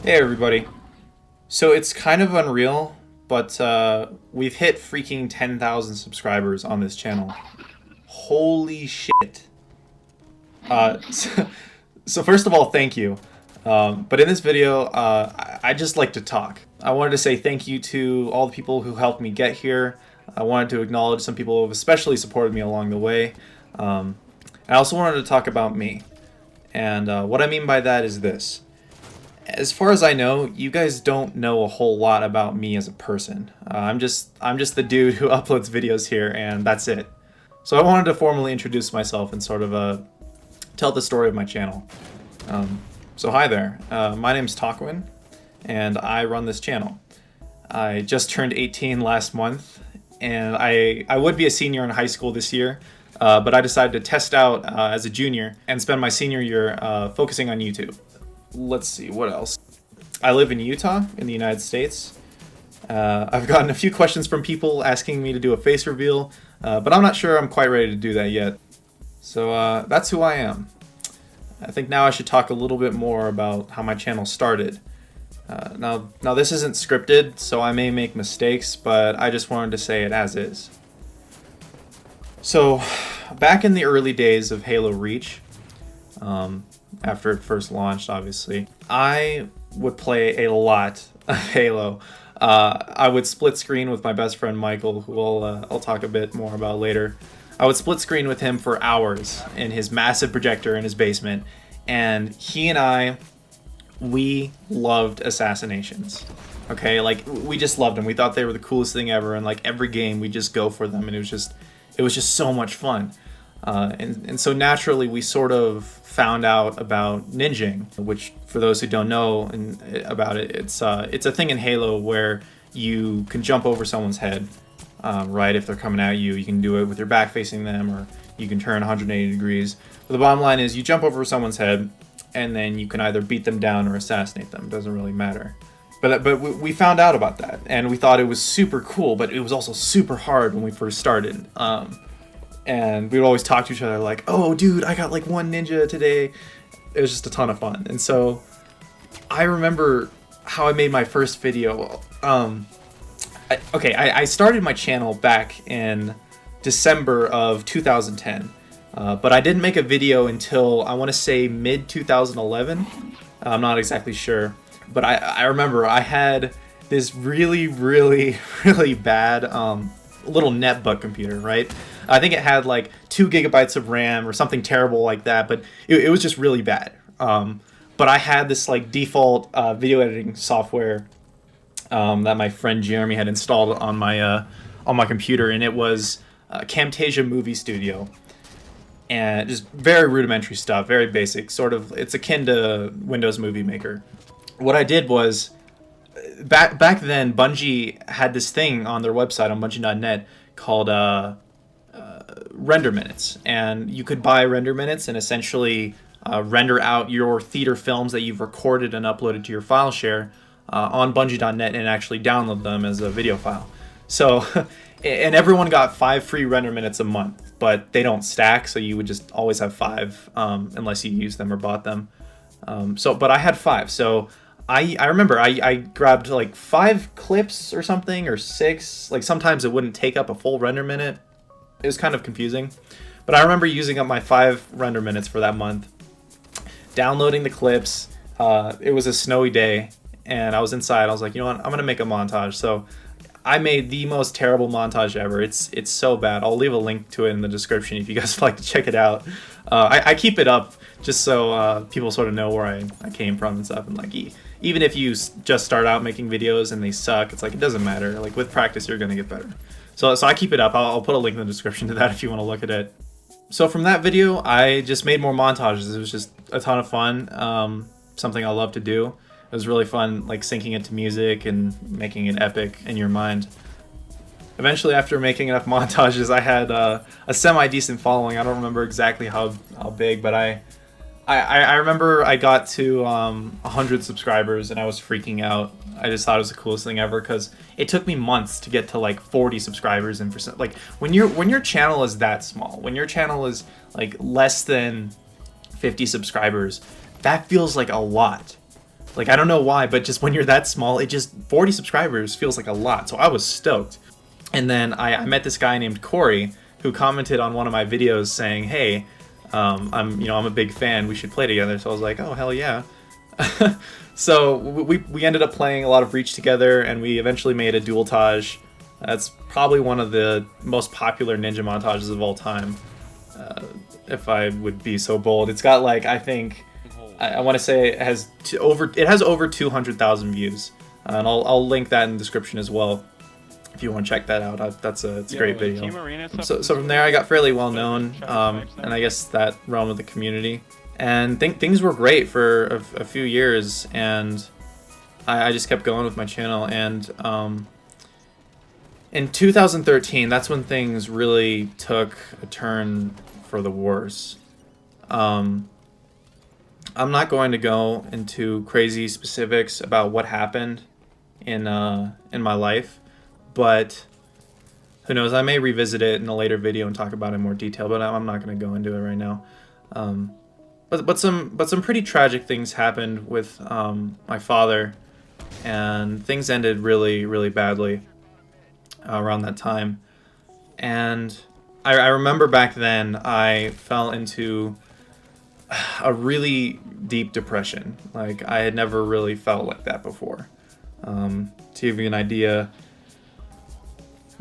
Hey everybody. So it's kind of unreal, but we've hit freaking 10,000 subscribers on this channel. Holy shit. So first of all, thank you. But in this video, I just like to talk. I wanted to say thank you to all the people who helped me get here. I wanted to acknowledge some people who have especially supported me along the way. I also wanted to talk about me. And what I mean by that is this. As far as I know, you guys don't know a whole lot about me as a person. I'm just the dude who uploads videos here, and that's it. So I wanted to formally introduce myself and sort of tell the story of my channel. So hi there, my name's Takwin, and I run this channel. I just turned 18 last month, and I would be a senior in high school this year, but I decided to test out as a junior and spend my senior year focusing on YouTube. Let's see, what else? I live in Utah, in the United States. I've gotten a few questions from people asking me to do a face reveal, but I'm not sure I'm quite ready to do that yet. So that's who I am. I think now I should talk a little bit more about how my channel started. Now this isn't scripted, so I may make mistakes, but I just wanted to say it as is. So, back in the early days of Halo Reach, after it first launched, obviously, I would play a lot of Halo. I would split screen with my best friend Michael, who I'll talk a bit more about later. I would split screen with him for hours in his massive projector in his basement, and he and we loved assassinations. Okay, like we just loved them. We thought they were the coolest thing ever, and like every game we just go for them, and it was just so much fun. And so naturally we sort of found out about ninjing, which for those who don't know about it, it's a thing in Halo where you can jump over someone's head, right? If they're coming at you, you can do it with your back facing them, or you can turn 180 degrees. But the bottom line is you jump over someone's head, and then you can either beat them down or assassinate them. It doesn't really matter. But we found out about that, and we thought it was super cool, but it was also super hard when we first started. And we would always talk to each other like, oh dude, I got like one ninja today. It was just a ton of fun. And so I remember how I made my first video. I started my channel back in December of 2010. But I didn't make a video until, I want to say, mid-2011. I'm not exactly sure. But I remember I had this really, really, really bad little netbook computer, right? I think it had like 2 gigabytes of RAM or something terrible like that, but it was just really bad. But I had this like default video editing software that my friend Jeremy had installed on my computer, and it was Camtasia Movie Studio. And just very rudimentary stuff, very basic, sort of, it's akin to Windows Movie Maker. What I did was, back then, Bungie had this thing on their website on Bungie.net called render minutes, and you could buy render minutes and essentially render out your theater films that you've recorded and uploaded to your file share on Bungie.net and actually download them as a video file. So, and everyone got 5 free render minutes a month, but they don't stack, so you would just always have 5 unless you used them or bought them. But I had 5, so I remember I grabbed like 5 clips or something, or 6. Like sometimes it wouldn't take up a full render minute. It was kind of confusing, but I remember using up my 5 render minutes for that month, downloading the clips. It was a snowy day, and I was inside. I was like, you know what? I'm gonna make a montage. So I made the most terrible montage ever. It's so bad. I'll leave a link to it in the description if you guys would like to check it out. I keep it up just so people sort of know where I came from and stuff. And like, even if you just start out making videos and they suck, it's like, it doesn't matter. Like with practice, you're gonna get better. So I keep it up. I'll put a link in the description to that if you want to look at it. So from that video, I just made more montages. It was just a ton of fun. Something I love to do. It was really fun, like syncing it to music and making it epic in your mind. Eventually, after making enough montages, I had a semi-decent following. I don't remember exactly how big, but I remember I got to 100 subscribers, and I was freaking out. I just thought it was the coolest thing ever, because it took me months to get to like 40 subscribers, and like when your channel is that small, when your channel is like less than 50 subscribers, that feels like a lot. Like, I don't know why, but just when you're that small, it just 40 subscribers feels like a lot. So I was stoked. And then I met this guy named Corey who commented on one of my videos saying, "Hey, I'm a big fan. We should play together." So I was like, "Oh, hell yeah." So we ended up playing a lot of Reach together, and we eventually made a dualtage. That's probably one of the most popular ninja montages of all time, if I would be so bold. It's got like, I think, I want to say it has over 200,000 views, and I'll link that in the description as well if you want to check that out. It's a great video. So from there I got fairly well known, and I guess that realm of the community, and things were great for a few years, and I just kept going with my channel. And in 2013, that's when things really took a turn for the worse. I'm not going to go into crazy specifics about what happened in my life, but who knows, I may revisit it in a later video and talk about it in more detail, but I'm not going to go into it right now. But some pretty tragic things happened with my father, and things ended really, really badly around that time. And I remember back then I fell into a really deep depression. Like, I had never really felt like that before. To give you an idea,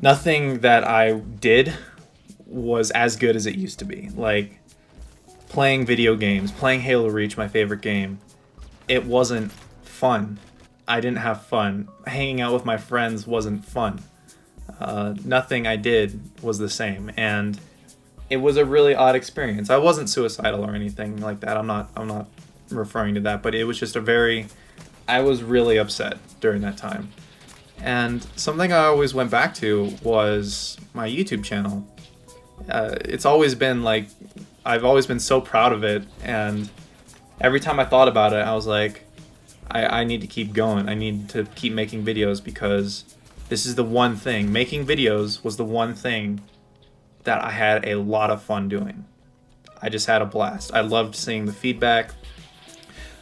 nothing that I did was as good as it used to be. Like, playing video games, playing Halo Reach, my favorite game, it wasn't fun. I didn't have fun. Hanging out with my friends wasn't fun. Nothing I did was the same, and it was a really odd experience. I wasn't suicidal or anything like that. I'm not referring to that, but it was just I was really upset during that time. And something I always went back to was my YouTube channel. It's always been like, I've always been so proud of it, and every time I thought about it, I was like, I need to keep going. I need to keep making videos, because this is the one thing. Making videos was the one thing that I had a lot of fun doing. I just had a blast. I loved seeing the feedback.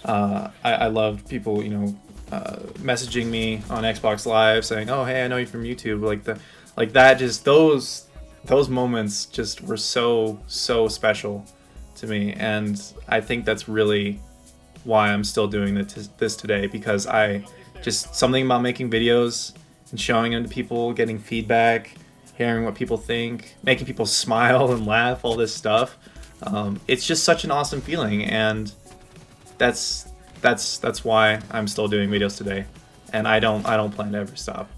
I loved people, messaging me on Xbox Live saying, "Oh, hey, I know you from YouTube." Like that. Just those moments just were so special to me, and I think that's really why I'm still doing this today, because something about making videos and showing them to people, getting feedback, hearing what people think, making people smile and laugh, all this stuff. It's just such an awesome feeling, and that's why I'm still doing videos today, and I don't plan to ever stop.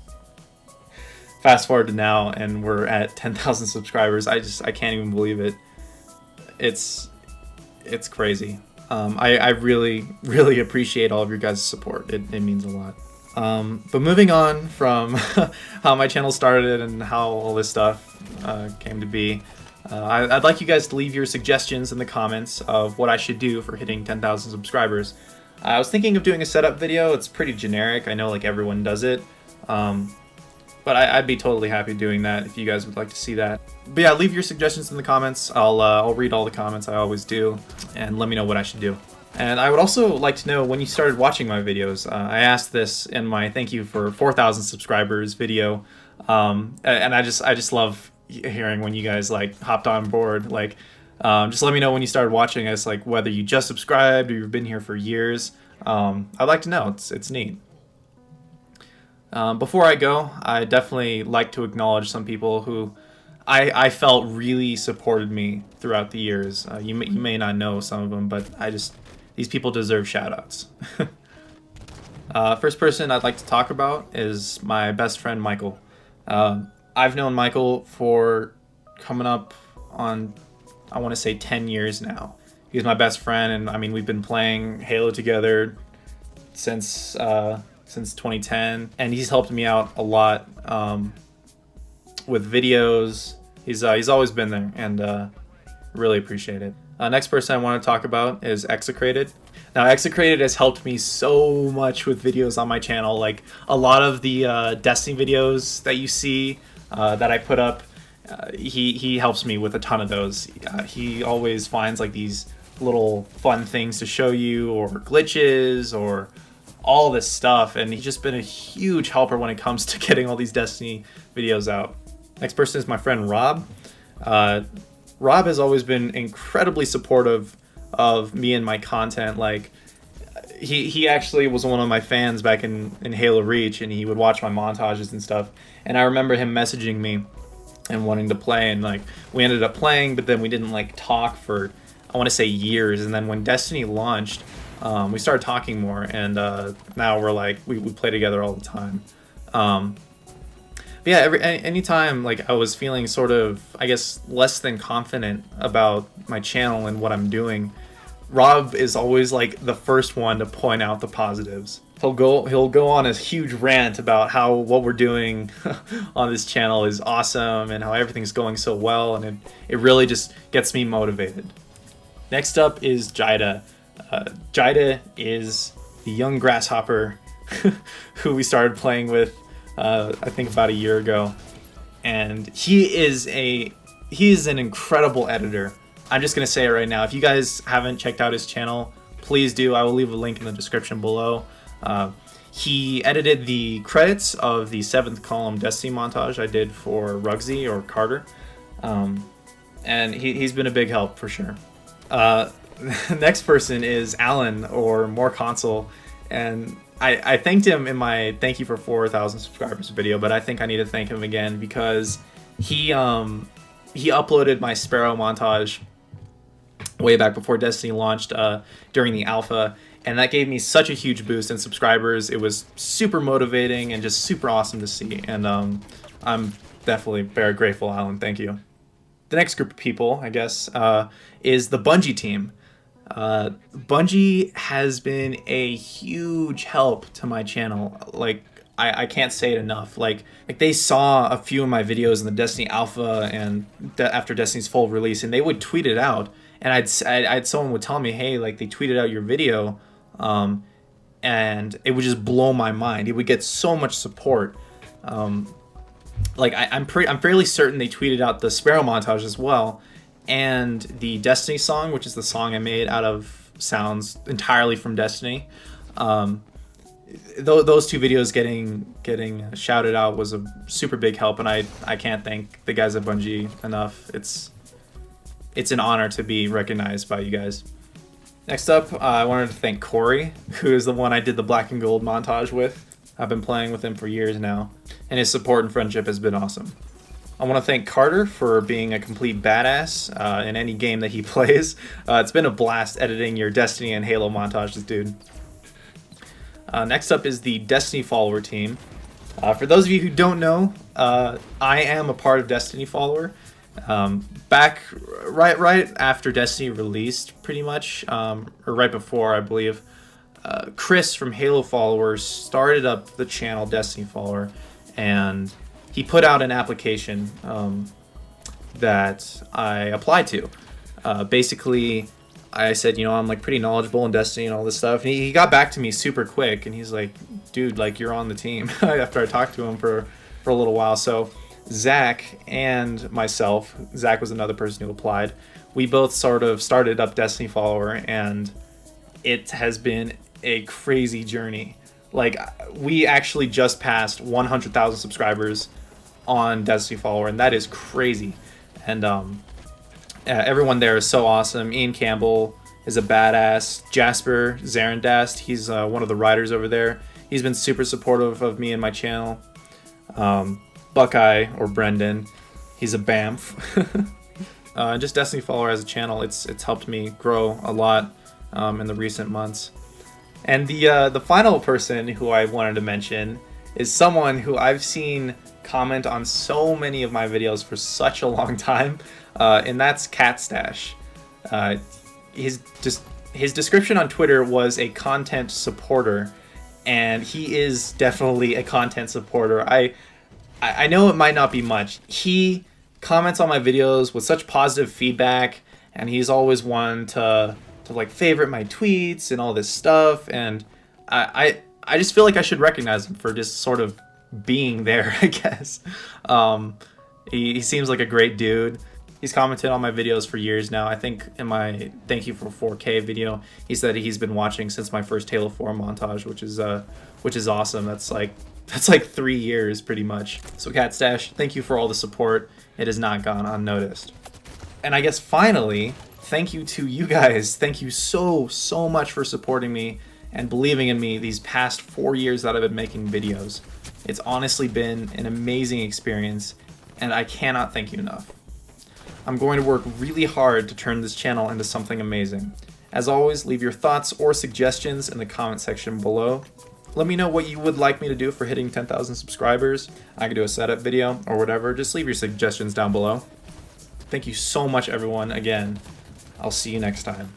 Fast forward to now, and we're at 10,000 subscribers. I can't even believe it. It's crazy. I really appreciate all of your guys' support. It means a lot. But moving on from how my channel started and how all this stuff came to be, I'd like you guys to leave your suggestions in the comments of what I should do for hitting 10,000 subscribers. I was thinking of doing a setup video. It's pretty generic. I know like everyone does it. But I'd be totally happy doing that if you guys would like to see that. But yeah, leave your suggestions in the comments. I'll read all the comments, I always do, and let me know what I should do. And I would also like to know when you started watching my videos. I asked this in my thank you for 4,000 subscribers video, and I just love hearing when you guys like hopped on board. Like, just let me know when you started watching us, like whether you just subscribed or you've been here for years. I'd like to know. It's neat. Before I go, I definitely like to acknowledge some people who I felt really supported me throughout the years. You may not know some of them, but these people deserve shoutouts. First person I'd like to talk about is my best friend, Michael. I've known Michael for coming up on, I want to say 10 years now. He's my best friend, and I mean, we've been playing Halo together since 2010, and he's helped me out a lot with videos. He's always been there, and really appreciate it. Next person I want to talk about is Execrated. Now, Execrated has helped me so much with videos on my channel. Like, a lot of the Destiny videos that you see that I put up, he helps me with a ton of those. He always finds like these little fun things to show you, or glitches, or all this stuff, and he's just been a huge helper when it comes to getting all these Destiny videos out. Next person is my friend Rob. Rob has always been incredibly supportive of me and my content. Like, he actually was one of my fans back in Halo Reach, and he would watch my montages and stuff. And I remember him messaging me and wanting to play, and like we ended up playing, but then we didn't like talk for, I want to say, years. And then when Destiny launched, we started talking more, and now we're like we play together all the time. But yeah, anytime like I was feeling sort of, I guess, less than confident about my channel and what I'm doing, Rob is always like the first one to point out the positives. He'll go on a huge rant about how what we're doing on this channel is awesome and how everything's going so well, and it really just gets me motivated. Next up is Jida. Jida is the young grasshopper who we started playing with I think about a year ago, and he is an incredible editor. I'm just gonna say it right now. If you guys haven't checked out his channel, please do. I will leave a link in the description below. He edited the credits of the 7th column Destiny montage I did for Rugsy or Carter, and he's been a big help for sure. Next person is Alan, or More Console, and I thanked him in my thank you for 4,000 subscribers video, but I think I need to thank him again because he uploaded my Sparrow montage way back before Destiny launched during the alpha, and that gave me such a huge boost in subscribers. It was super motivating and just super awesome to see, and I'm definitely very grateful, Alan. Thank you. The next group of people, I guess, is the Bungie team. Bungie has been a huge help to my channel. Like, I can't say it enough. Like they saw a few of my videos in the Destiny alpha and after Destiny's full release, and they would tweet it out, and I'd someone would tell me, hey, like they tweeted out your video, and it would just blow my mind. It would get so much support. Like I'm fairly certain they tweeted out the Sparrow montage as well, and the Destiny song, which is the song I made out of sounds entirely from Destiny. Those two videos getting shouted out was a super big help, and I can't thank the guys at Bungie enough. It's an honor to be recognized by you guys. Next up, I wanted to thank Corey, who is the one I did the Black and Gold montage with. I've been playing with him for years now, and his support and friendship has been awesome. I want to thank Carter for being a complete badass in any game that he plays. It's been a blast editing your Destiny and Halo montages, dude. Next up is the Destiny follower team. For those of you who don't know, I am a part of Destiny follower. Back right after Destiny released, pretty much, or right before, I believe, Chris from Halo Followers started up the channel Destiny Follower, and he put out an application that I applied to. Basically, I said, I'm like pretty knowledgeable in Destiny and all this stuff. And he got back to me super quick, and he's like, dude, like you're on the team. After I talked to him for a little while. So Zach and myself, Zach was another person who applied. We both sort of started up Destiny Follower, and it has been a crazy journey. Like, we actually just passed 100,000 subscribers on Destiny Follower, and that is crazy. And everyone there is so awesome. Ian Campbell is a badass. Jasper Zarendast, he's one of the writers over there. He's been super supportive of me and my channel. Buckeye, or Brendan, he's a BAMF. Just Destiny Follower as a channel, it's helped me grow a lot in the recent months. And the final person who I wanted to mention is someone who I've seen comment on so many of my videos for such a long time, and that's Catstash. His description on Twitter was a content supporter, and he is definitely a content supporter. I know it might not be much. He comments on my videos with such positive feedback, and he's always one to like favorite my tweets and all this stuff, and I just feel like I should recognize him for just sort of being there, I guess. He seems like a great dude. He's commented on my videos for years now. I think in my thank you for 4K video, he said he's been watching since my first Halo 4 montage, which is awesome. That's like 3 years pretty much. So Catstash, thank you for all the support. It has not gone unnoticed. And I guess finally, thank you to you guys. Thank you so much for supporting me and believing in me these past 4 years that I've been making videos. It's honestly been an amazing experience, and I cannot thank you enough. I'm going to work really hard to turn this channel into something amazing. As always, leave your thoughts or suggestions in the comment section below. Let me know what you would like me to do for hitting 10,000 subscribers. I could do a setup video or whatever. Just leave your suggestions down below. Thank you so much, everyone. Again, I'll see you next time.